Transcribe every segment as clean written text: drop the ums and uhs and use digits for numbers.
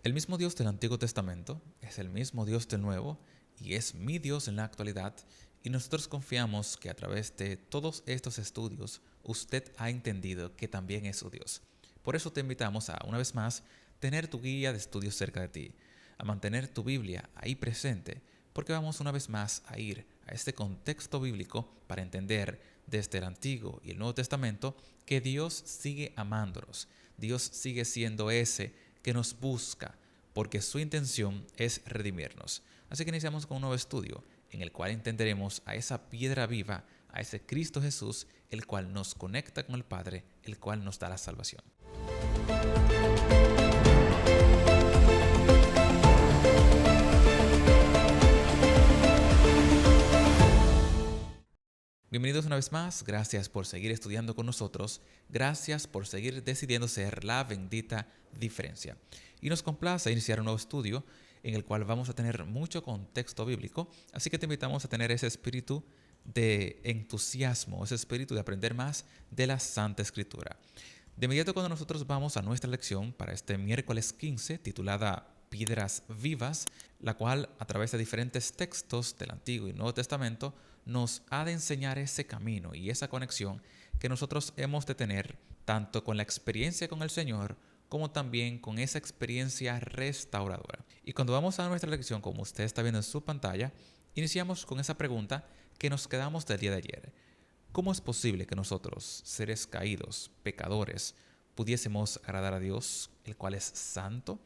El mismo Dios del Antiguo Testamento es el mismo Dios del Nuevo y es mi Dios en la actualidad, y nosotros confiamos que a través de todos estos estudios usted ha entendido que también es su Dios. Por eso te invitamos a, una vez más, tener tu guía de estudios cerca de ti, a mantener tu Biblia ahí presente, porque vamos una vez más a ir a este contexto bíblico para entender desde el Antiguo y el Nuevo Testamento que Dios sigue amándonos. Dios sigue siendo ese que nos busca, porque su intención es redimirnos. Así que iniciamos con un nuevo estudio en el cual entenderemos a esa piedra viva, a ese Cristo Jesús, el cual nos conecta con el Padre, el cual nos da la salvación. Bienvenidos una vez más, gracias por seguir estudiando con nosotros, gracias por seguir decidiendo ser la bendita diferencia. Y nos complace iniciar un nuevo estudio en el cual vamos a tener mucho contexto bíblico, así que te invitamos a tener ese espíritu de entusiasmo, ese espíritu de aprender más de la Santa Escritura. De inmediato cuando nosotros vamos a nuestra lección para este miércoles 15, titulada Piedras Vivas, la cual a través de diferentes textos del Antiguo y Nuevo Testamento nos ha de enseñar ese camino y esa conexión que nosotros hemos de tener tanto con la experiencia con el Señor como también con esa experiencia restauradora. Y cuando vamos a nuestra lección, como usted está viendo en su pantalla, iniciamos con esa pregunta que nos quedamos del día de ayer. ¿Cómo es posible que nosotros, seres caídos, pecadores, pudiésemos agradar a Dios, el cual es santo?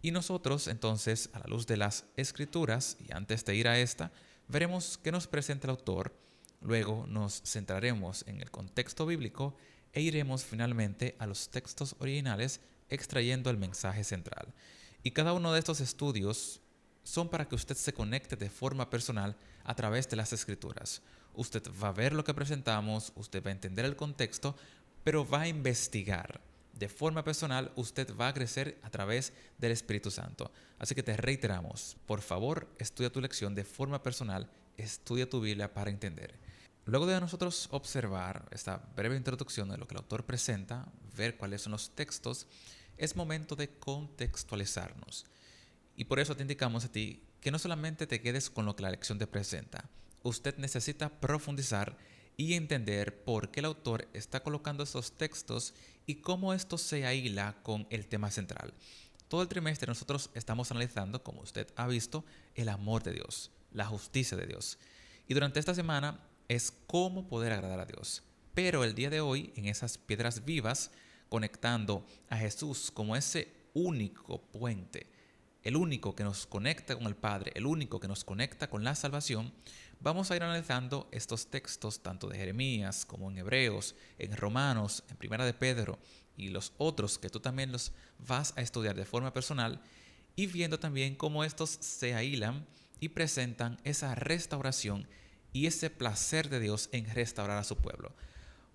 Y nosotros, entonces, a la luz de las Escrituras, y antes de ir a esta, veremos qué nos presenta el autor, luego nos centraremos en el contexto bíblico e iremos finalmente a los textos originales extrayendo el mensaje central. Y cada uno de estos estudios son para que usted se conecte de forma personal a través de las Escrituras. Usted va a ver lo que presentamos, usted va a entender el contexto, pero va a investigar. De forma personal, usted va a crecer a través del Espíritu Santo. Así que te reiteramos, por favor, estudia tu lección de forma personal, estudia tu Biblia para entender. Luego de nosotros observar esta breve introducción de lo que el autor presenta, ver cuáles son los textos, es momento de contextualizarnos. Y por eso te indicamos a ti que no solamente te quedes con lo que la lección te presenta. Usted necesita profundizar y entender por qué el autor está colocando estos textos y cómo esto se ahila con el tema central. Todo el trimestre nosotros estamos analizando, como usted ha visto, el amor de Dios, la justicia de Dios. Y durante esta semana es cómo poder agradar a Dios. Pero el día de hoy, en esas piedras vivas, conectando a Jesús como ese único puente, el único que nos conecta con el Padre, el único que nos conecta con la salvación, vamos a ir analizando estos textos tanto de Jeremías como en Hebreos, en Romanos, en Primera de Pedro y los otros que tú también los vas a estudiar de forma personal y viendo también cómo estos se ahilan y presentan esa restauración y ese placer de Dios en restaurar a su pueblo.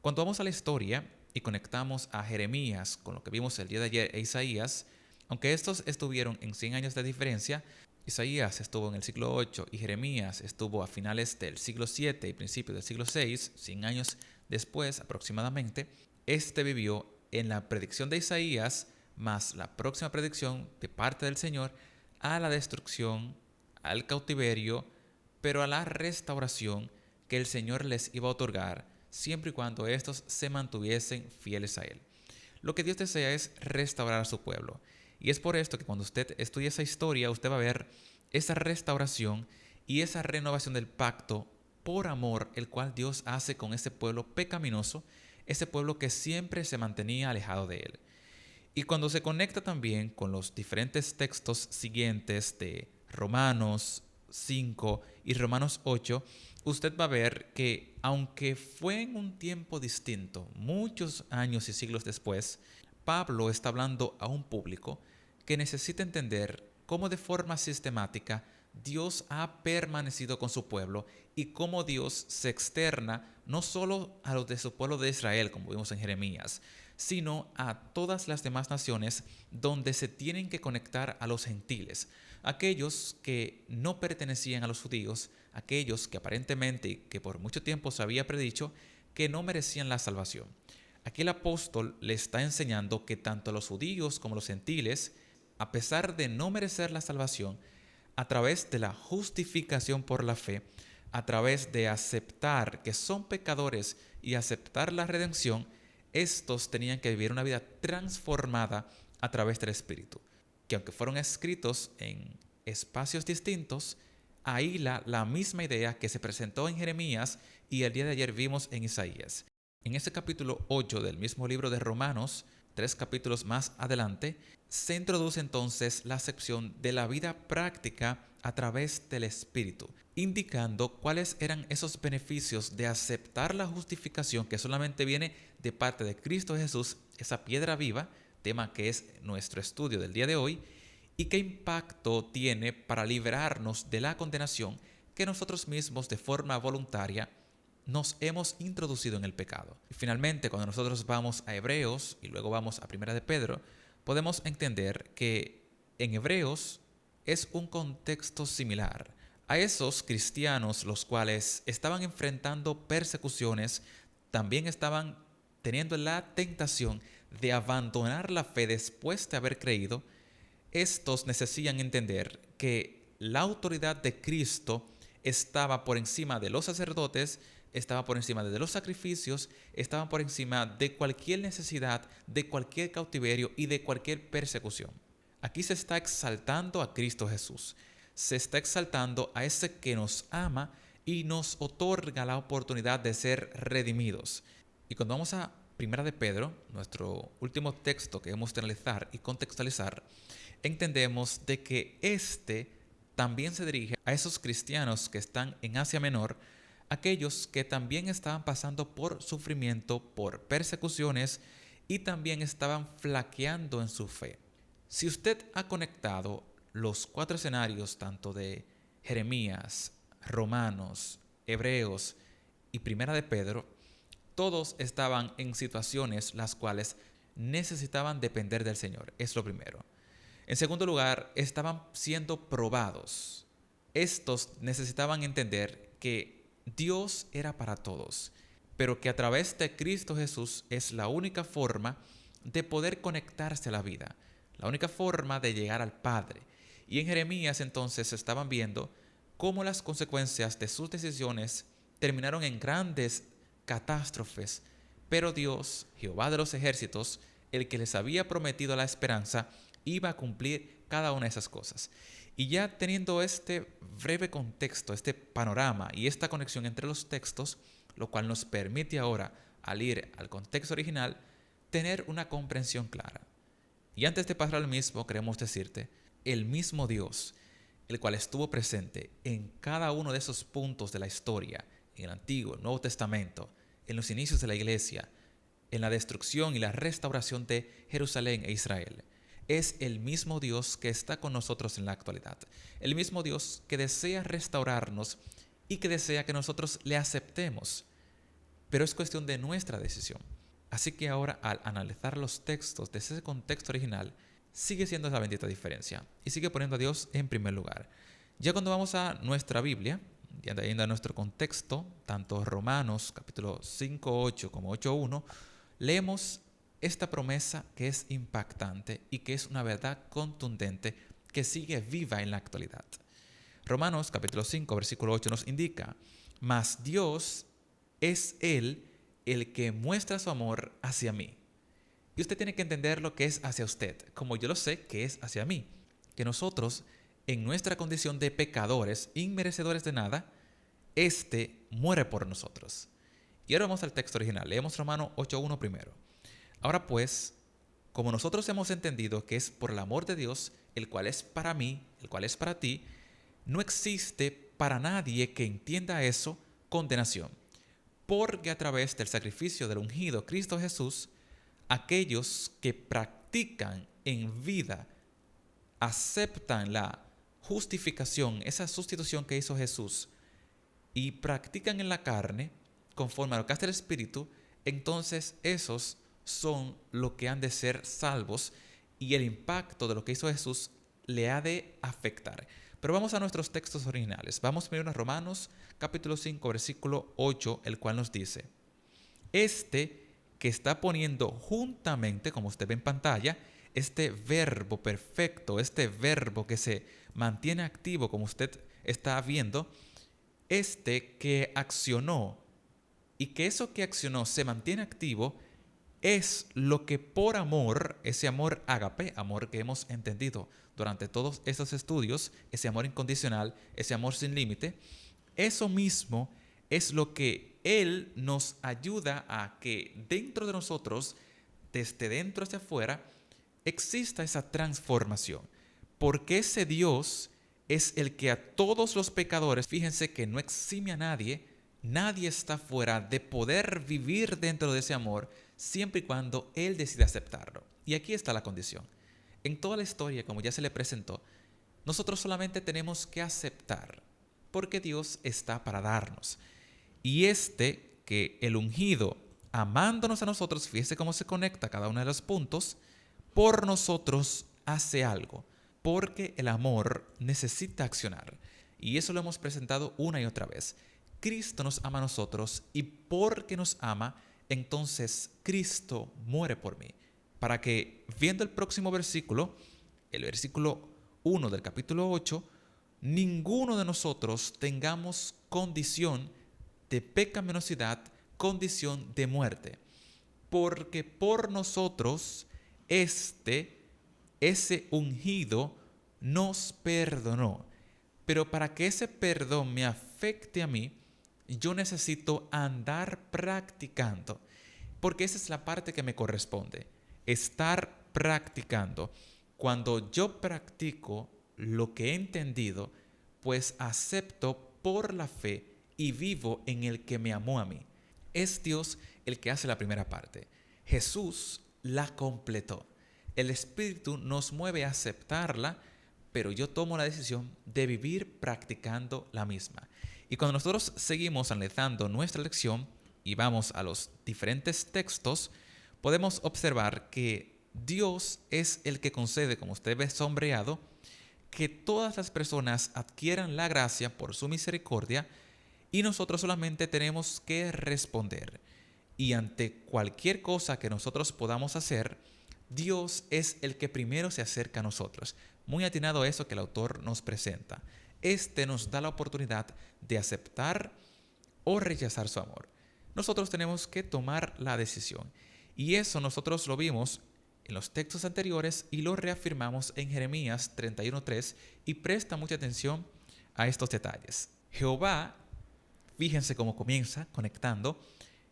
Cuando vamos a la historia y conectamos a Jeremías con lo que vimos el día de ayer e Isaías, aunque estos estuvieron en 100 años de diferencia, Isaías estuvo en el siglo 8 y Jeremías estuvo a finales del siglo 7 y principios del siglo 6, 100 años después aproximadamente. Este vivió en la predicción de Isaías más la próxima predicción de parte del Señor a la destrucción, al cautiverio, pero a la restauración que el Señor les iba a otorgar siempre y cuando estos se mantuviesen fieles a Él. Lo que Dios desea es restaurar a su pueblo. Y es por esto que cuando usted estudia esa historia, usted va a ver esa restauración y esa renovación del pacto por amor, el cual Dios hace con ese pueblo pecaminoso, ese pueblo que siempre se mantenía alejado de Él. Y cuando se conecta también con los diferentes textos siguientes de Romanos 5 y Romanos 8, usted va a ver que aunque fue en un tiempo distinto, muchos años y siglos después, Pablo está hablando a un público que necesita entender cómo de forma sistemática Dios ha permanecido con su pueblo y cómo Dios se externa no solo a los de su pueblo de Israel, como vimos en Jeremías, sino a todas las demás naciones donde se tienen que conectar a los gentiles, aquellos que no pertenecían a los judíos, aquellos que aparentemente y que por mucho tiempo se había predicho que no merecían la salvación. Aquí el apóstol le está enseñando que tanto los judíos como los gentiles a pesar de no merecer la salvación, a través de la justificación por la fe, a través de aceptar que son pecadores y aceptar la redención, estos tenían que vivir una vida transformada a través del Espíritu, que aunque fueron escritos en espacios distintos, ahí la misma idea que se presentó en Jeremías y el día de ayer vimos en Isaías. En ese capítulo 8 del mismo libro de Romanos, 3 capítulos más adelante, se introduce entonces la sección de la vida práctica a través del Espíritu, indicando cuáles eran esos beneficios de aceptar la justificación que solamente viene de parte de Cristo Jesús, esa piedra viva, tema que es nuestro estudio del día de hoy, y qué impacto tiene para liberarnos de la condenación que nosotros mismos de forma voluntaria nos hemos introducido en el pecado. Y finalmente, cuando nosotros vamos a Hebreos y luego vamos a Primera de Pedro, podemos entender que en Hebreos es un contexto similar a esos cristianos los cuales estaban enfrentando persecuciones, también estaban teniendo la tentación de abandonar la fe después de haber creído. Estos necesitan entender que la autoridad de Cristo estaba por encima de los sacerdotes, estaba por encima de los sacrificios, estaba por encima de cualquier necesidad, de cualquier cautiverio y de cualquier persecución. Aquí se está exaltando a Cristo Jesús. Se está exaltando a ese que nos ama y nos otorga la oportunidad de ser redimidos. Y cuando vamos a Primera de Pedro, nuestro último texto que debemos analizar y contextualizar, entendemos de que este también se dirige a esos cristianos que están en Asia Menor, aquellos que también estaban pasando por sufrimiento, por persecuciones y también estaban flaqueando en su fe. Si usted ha conectado los 4 escenarios tanto de Jeremías, Romanos, Hebreos y Primera de Pedro, todos estaban en situaciones las cuales necesitaban depender del Señor. Es lo primero. En segundo lugar, estaban siendo probados. Estos necesitaban entender que Dios era para todos, pero que a través de Cristo Jesús es la única forma de poder conectarse a la vida, la única forma de llegar al Padre. Y en Jeremías entonces estaban viendo cómo las consecuencias de sus decisiones terminaron en grandes catástrofes, pero Dios, Jehová de los ejércitos, el que les había prometido la esperanza, iba a cumplir cada una de esas cosas. Y ya teniendo este breve contexto, este panorama y esta conexión entre los textos, lo cual nos permite ahora, al ir al contexto original, tener una comprensión clara. Y antes de pasar al mismo, queremos decirte, el mismo Dios, el cual estuvo presente en cada uno de esos puntos de la historia, en el Antiguo, el Nuevo Testamento, en los inicios de la Iglesia, en la destrucción y la restauración de Jerusalén e Israel, es el mismo Dios que está con nosotros en la actualidad. El mismo Dios que desea restaurarnos y que desea que nosotros le aceptemos. Pero es cuestión de nuestra decisión. Así que ahora, al analizar los textos de ese contexto original, sigue siendo esa bendita diferencia y sigue poniendo a Dios en primer lugar. Ya cuando vamos a nuestra Biblia, ya yendo a nuestro contexto, tanto Romanos capítulo 5:8 como 8:1, leemos esta promesa que es impactante y que es una verdad contundente que sigue viva en la actualidad. Romanos capítulo 5 versículo 8 nos indica: mas Dios es Él el que muestra su amor hacia mí. Y usted tiene que entender lo que es hacia usted, como yo lo sé que es hacia mí. Que nosotros, en nuestra condición de pecadores, inmerecedores de nada, muere por nosotros. Y ahora vamos al texto original. Leemos Romanos 8:1 primero. Ahora pues, como nosotros hemos entendido que es por el amor de Dios, el cual es para mí, el cual es para ti, no existe para nadie que entienda eso condenación. Porque a través del sacrificio del ungido Cristo Jesús, aquellos que practican en vida, aceptan la justificación, esa sustitución que hizo Jesús, y practican en la carne, conforme a lo que hace el Espíritu, entonces esos son los que han de ser salvos y el impacto de lo que hizo Jesús le ha de afectar. Pero vamos a nuestros textos originales. Vamos primero a Romanos capítulo 5 versículo 8, el cual nos dice: que está poniendo juntamente, como usted ve en pantalla, este verbo perfecto, este verbo que se mantiene activo, como usted está viendo, este que accionó y que eso que accionó se mantiene activo, es lo que por amor, ese amor ágape, amor que hemos entendido durante todos estos estudios, ese amor incondicional, ese amor sin límite, eso mismo es lo que Él nos ayuda a que dentro de nosotros, desde dentro hacia afuera, exista esa transformación. Porque ese Dios es el que a todos los pecadores, fíjense que no exime a nadie, nadie está fuera de poder vivir dentro de ese amor siempre y cuando Él decida aceptarlo. Y aquí está la condición. En toda la historia, como ya se le presentó, nosotros solamente tenemos que aceptar, porque Dios está para darnos. Y que el ungido, amándonos a nosotros, fíjese cómo se conecta cada uno de los puntos, por nosotros hace algo, porque el amor necesita accionar. Y eso lo hemos presentado una y otra vez. Cristo nos ama a nosotros y porque nos ama, entonces Cristo muere por mí. Para que, viendo el próximo versículo, el versículo 1 del capítulo 8, ninguno de nosotros tengamos condición de pecaminosidad, condición de muerte. Porque por nosotros, ese ungido nos perdonó. Pero para que ese perdón me afecte a mí, yo necesito andar practicando. Porque esa es la parte que me corresponde. Estar practicando. Cuando yo practico lo que he entendido, pues acepto por la fe y vivo en el que me amó a mí. Es Dios el que hace la primera parte. Jesús la completó. El Espíritu nos mueve a aceptarla, pero yo tomo la decisión de vivir practicando la misma. Y cuando nosotros seguimos analizando nuestra lección y vamos a los diferentes textos, podemos observar que Dios es el que concede, como usted ve sombreado, que todas las personas adquieran la gracia por su misericordia y nosotros solamente tenemos que responder. Y ante cualquier cosa que nosotros podamos hacer, Dios es el que primero se acerca a nosotros. Muy atinado a eso que el autor nos presenta. Nos da la oportunidad de aceptar o rechazar su amor. Nosotros tenemos que tomar la decisión. Y eso nosotros lo vimos en los textos anteriores y lo reafirmamos en Jeremías 31:3 y presta mucha atención a estos detalles. Jehová, fíjense cómo comienza conectando,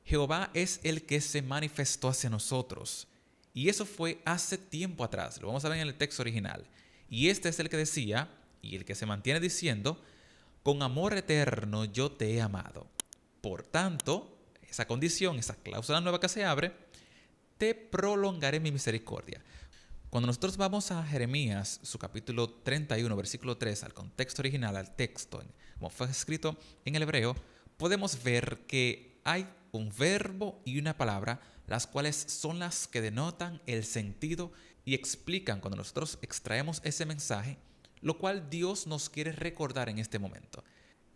Jehová es el que se manifestó hacia nosotros. Y eso fue hace tiempo atrás, lo vamos a ver en el texto original. Y este es el que decía, y el que se mantiene diciendo, con amor eterno yo te he amado. Por tanto, esa condición, esa cláusula nueva que se abre, te prolongaré mi misericordia. Cuando nosotros vamos a Jeremías, su capítulo 31, versículo 3, al contexto original, al texto, como fue escrito en el hebreo, podemos ver que hay un verbo y una palabra, las cuales son las que denotan el sentido y explican cuando nosotros extraemos ese mensaje, lo cual Dios nos quiere recordar en este momento.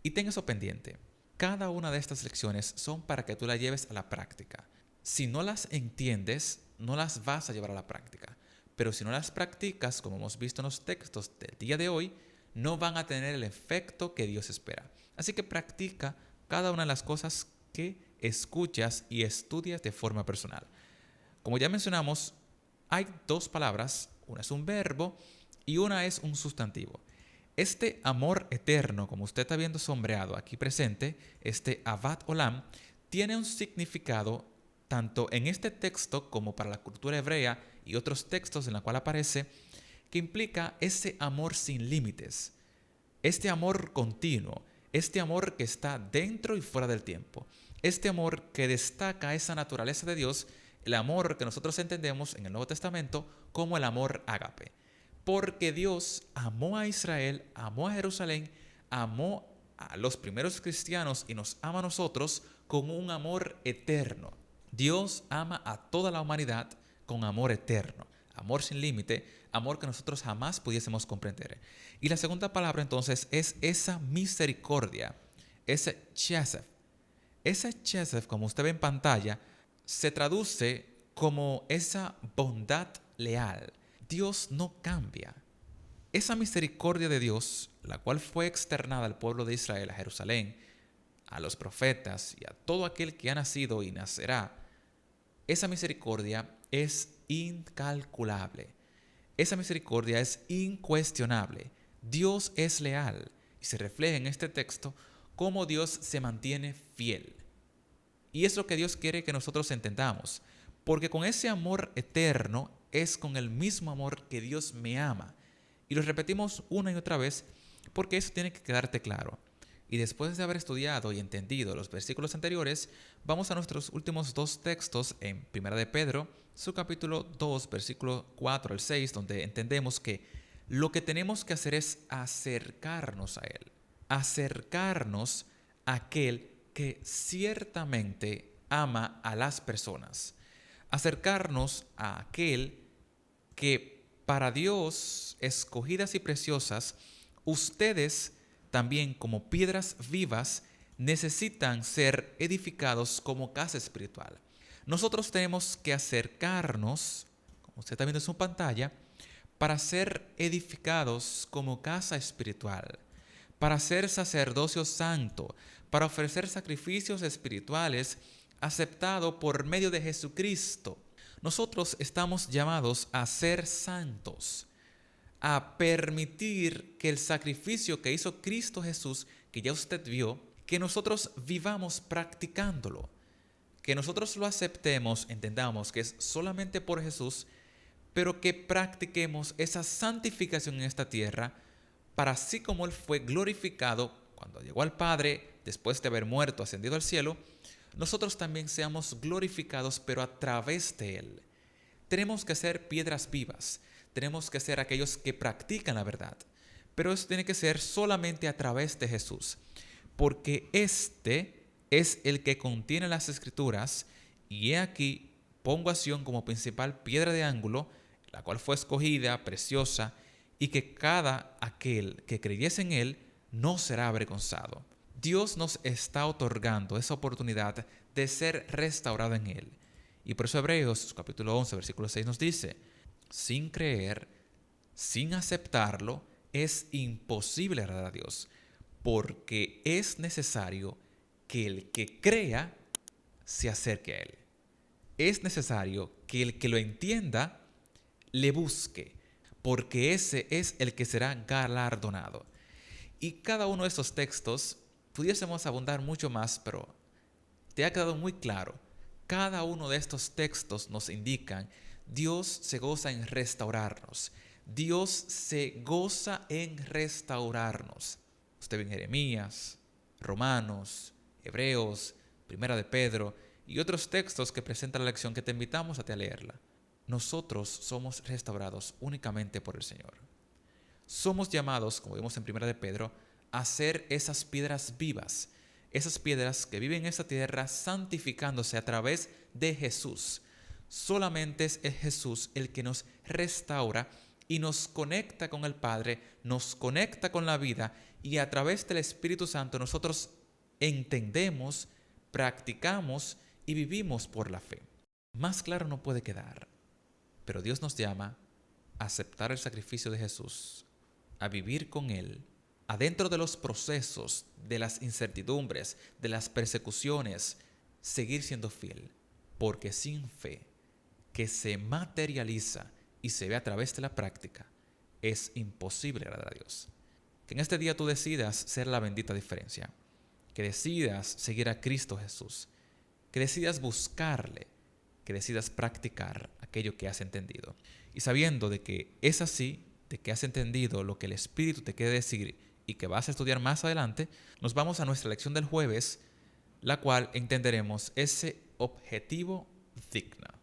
Y ten eso pendiente. Cada una de estas lecciones son para que tú las lleves a la práctica. Si no las entiendes, no las vas a llevar a la práctica. Pero si no las practicas, como hemos visto en los textos del día de hoy, no van a tener el efecto que Dios espera. Así que practica cada una de las cosas que escuchas y estudias de forma personal. Como ya mencionamos, hay dos palabras, una es un verbo y una es un sustantivo. Este amor eterno, como usted está viendo sombreado aquí presente, este Avat Olam, tiene un significado tanto en este texto como para la cultura hebrea y otros textos en la cual aparece, que implica ese amor sin límites, este amor continuo, este amor que está dentro y fuera del tiempo, este amor que destaca esa naturaleza de Dios, el amor que nosotros entendemos en el Nuevo Testamento como el amor ágape. Porque Dios amó a Israel, amó a Jerusalén, amó a los primeros cristianos y nos ama a nosotros con un amor eterno. Dios ama a toda la humanidad con amor eterno, amor sin límite, amor que nosotros jamás pudiésemos comprender. Y la segunda palabra entonces es esa misericordia, ese chesed. Ese chesed, como usted ve en pantalla, se traduce como esa bondad leal. Dios no cambia. Esa misericordia de Dios, la cual fue externada al pueblo de Israel, a Jerusalén, a los profetas y a todo aquel que ha nacido y nacerá, esa misericordia es incalculable. Esa misericordia es incuestionable. Dios es leal y se refleja en este texto cómo Dios se mantiene fiel. Y es lo que Dios quiere que nosotros entendamos, porque con ese amor eterno es con el mismo amor que Dios me ama. Y lo repetimos una y otra vez porque eso tiene que quedarte claro. Y después de haber estudiado y entendido los versículos anteriores, vamos a nuestros últimos dos textos en 1 de Pedro, su capítulo 2, versículo 4 al 6, donde entendemos que lo que tenemos que hacer es acercarnos a Él. Acercarnos a aquel que ciertamente ama a las personas. Acercarnos a aquel que para Dios, escogidas y preciosas, ustedes también como piedras vivas necesitan ser edificados como casa espiritual. Nosotros tenemos que acercarnos, como usted está viendo en su pantalla, para ser edificados como casa espiritual, para ser sacerdocio santo, para ofrecer sacrificios espirituales aceptados por medio de Jesucristo. Nosotros estamos llamados a ser santos, a permitir que el sacrificio que hizo Cristo Jesús, que ya usted vio, que nosotros vivamos practicándolo, que nosotros lo aceptemos, entendamos que es solamente por Jesús, pero que practiquemos esa santificación en esta tierra, para así como Él fue glorificado cuando llegó al Padre, después de haber muerto, ascendido al cielo, nosotros también seamos glorificados, pero a través de Él. Tenemos que ser piedras vivas, tenemos que ser aquellos que practican la verdad, pero eso tiene que ser solamente a través de Jesús, porque este es el que contiene las Escrituras, y he aquí pongo a Sión como principal piedra de ángulo, la cual fue escogida, preciosa, y que cada aquel que creyese en Él no será avergonzado. Dios nos está otorgando esa oportunidad de ser restaurado en Él. Y por eso Hebreos capítulo 11, versículo 6 nos dice, sin creer, sin aceptarlo, es imposible agradar a Dios, porque es necesario que el que crea se acerque a Él. Es necesario que el que lo entienda le busque, porque ese es el que será galardonado. Y cada uno de estos textos pudiésemos abundar mucho más, pero te ha quedado muy claro. Cada uno de estos textos nos indican, Dios se goza en restaurarnos. Dios se goza en restaurarnos. Usted ve en Jeremías, Romanos, Hebreos, Primera de Pedro y otros textos que presentan la lección que te invitamos a leerla. Nosotros somos restaurados únicamente por el Señor. Somos llamados, como vimos en Primera de Pedro, a ser esas piedras vivas, esas piedras que viven en esta tierra santificándose a través de Jesús. Solamente es Jesús el que nos restaura y nos conecta con el Padre, nos conecta con la vida, y a través del Espíritu Santo nosotros entendemos, practicamos y vivimos por la fe. Más claro no puede quedar, pero Dios nos llama a aceptar el sacrificio de Jesús, a vivir con Él, adentro de los procesos, de las incertidumbres, de las persecuciones, seguir siendo fiel, porque sin fe, que se materializa y se ve a través de la práctica, es imposible agradar a Dios. Que en este día tú decidas ser la bendita diferencia, que decidas seguir a Cristo Jesús, que decidas buscarle, que decidas practicar aquello que has entendido. Y sabiendo de que es así, de que has entendido lo que el Espíritu te quiere decir y que vas a estudiar más adelante, nos vamos a nuestra lección del jueves, la cual entenderemos ese objetivo digno.